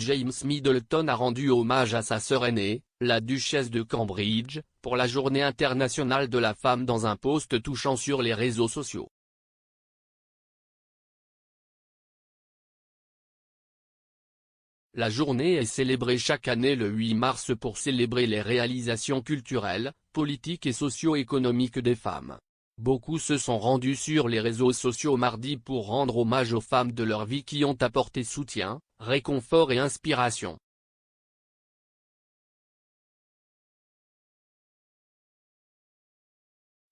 James Middleton a rendu hommage à sa sœur aînée, la duchesse de Cambridge, pour la Journée internationale de la femme dans un post touchant sur les réseaux sociaux. La journée est célébrée chaque année le 8 mars pour célébrer les réalisations culturelles, politiques et socio-économiques des femmes. Beaucoup se sont rendus sur les réseaux sociaux mardi pour rendre hommage aux femmes de leur vie qui ont apporté soutien, réconfort et inspiration.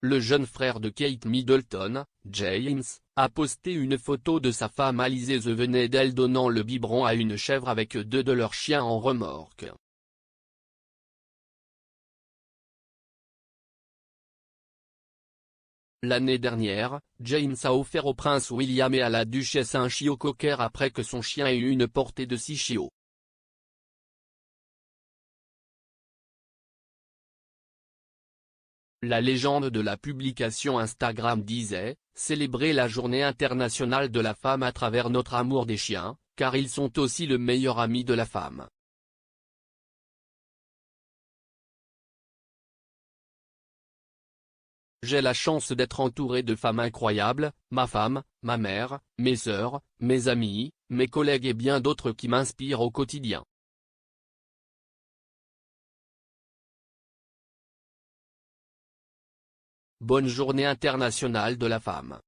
Le jeune frère de Kate Middleton, James, a posté une photo de sa femme Alizée The venait d'elle donnant le biberon à une chèvre avec 2 de leurs chiens en remorque. L'année dernière, James a offert au prince William et à la duchesse un chiot cocker après que son chien ait eu une portée de 6 chiots. La légende de la publication Instagram disait « Célébrer la journée internationale de la femme à travers notre amour des chiens, car ils sont aussi le meilleur ami de la femme. » J'ai la chance d'être entouré de femmes incroyables, ma femme, ma mère, mes sœurs, mes amis, mes collègues et bien d'autres qui m'inspirent au quotidien. Bonne journée internationale de la femme.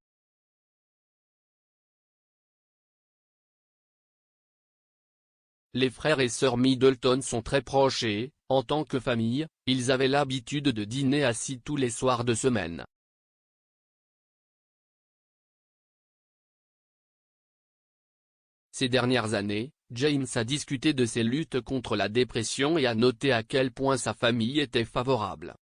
Les frères et sœurs Middleton sont très proches et, en tant que famille, ils avaient l'habitude de dîner assis tous les soirs de semaine. Ces dernières années, James a discuté de ses luttes contre la dépression et a noté à quel point sa famille était favorable.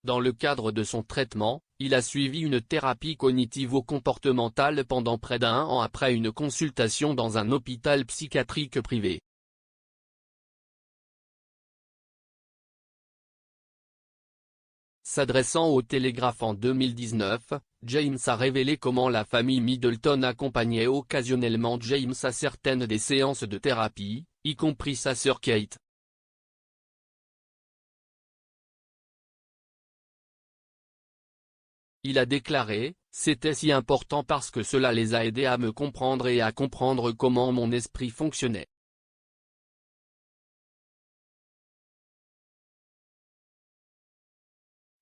Dans le cadre de son traitement, il a suivi une thérapie cognitivo-comportementale pendant près d'1 an après une consultation dans un hôpital psychiatrique privé. S'adressant au Télégraphe en 2019, James a révélé comment la famille Middleton accompagnait occasionnellement James à certaines des séances de thérapie, y compris sa sœur Kate. Il a déclaré « C'était si important parce que cela les a aidés à me comprendre et à comprendre comment mon esprit fonctionnait. »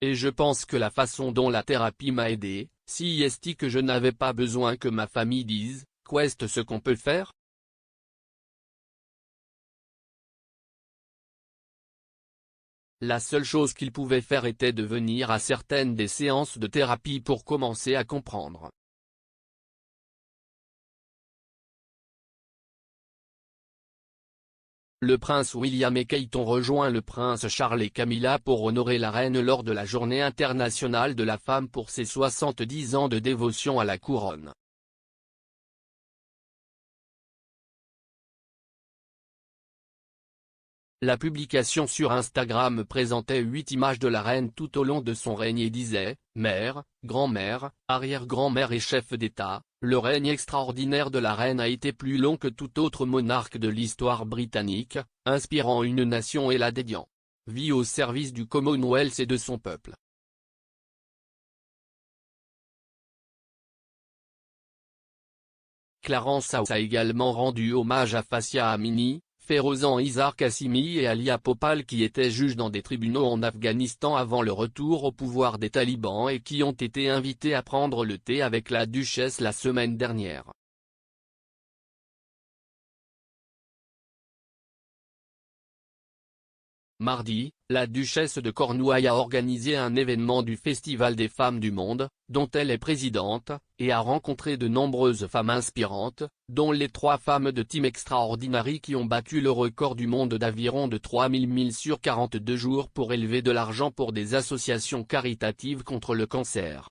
Et je pense que la façon dont la thérapie m'a aidé, si est que je n'avais pas besoin que ma famille dise « Qu'est-ce ce qu'on peut faire ?» La seule chose qu'il pouvait faire était de venir à certaines des séances de thérapie pour commencer à comprendre. Le prince William et Kate ont rejoint le prince Charles et Camilla pour honorer la reine lors de la Journée internationale de la femme pour ses 70 ans de dévotion à la couronne. La publication sur Instagram présentait 8 images de la reine tout au long de son règne et disait « Mère, grand-mère, arrière-grand-mère et chef d'État, le règne extraordinaire de la reine a été plus long que tout autre monarque de l'histoire britannique, inspirant une nation et la dédiant. Vie au service du Commonwealth et de son peuple. » Clarence House a également rendu hommage à Fassia Amini, Ferozan Izar Qasimi et Alia Popal qui étaient juges dans des tribunaux en Afghanistan avant le retour au pouvoir des talibans et qui ont été invités à prendre le thé avec la duchesse la semaine dernière. Mardi, la duchesse de Cornouailles a organisé un événement du Festival des femmes du monde, dont elle est présidente, et a rencontré de nombreuses femmes inspirantes, dont les 3 femmes de Team Extraordinary qui ont battu le record du monde d'aviron de 3000 milles sur 42 jours pour élever de l'argent pour des associations caritatives contre le cancer.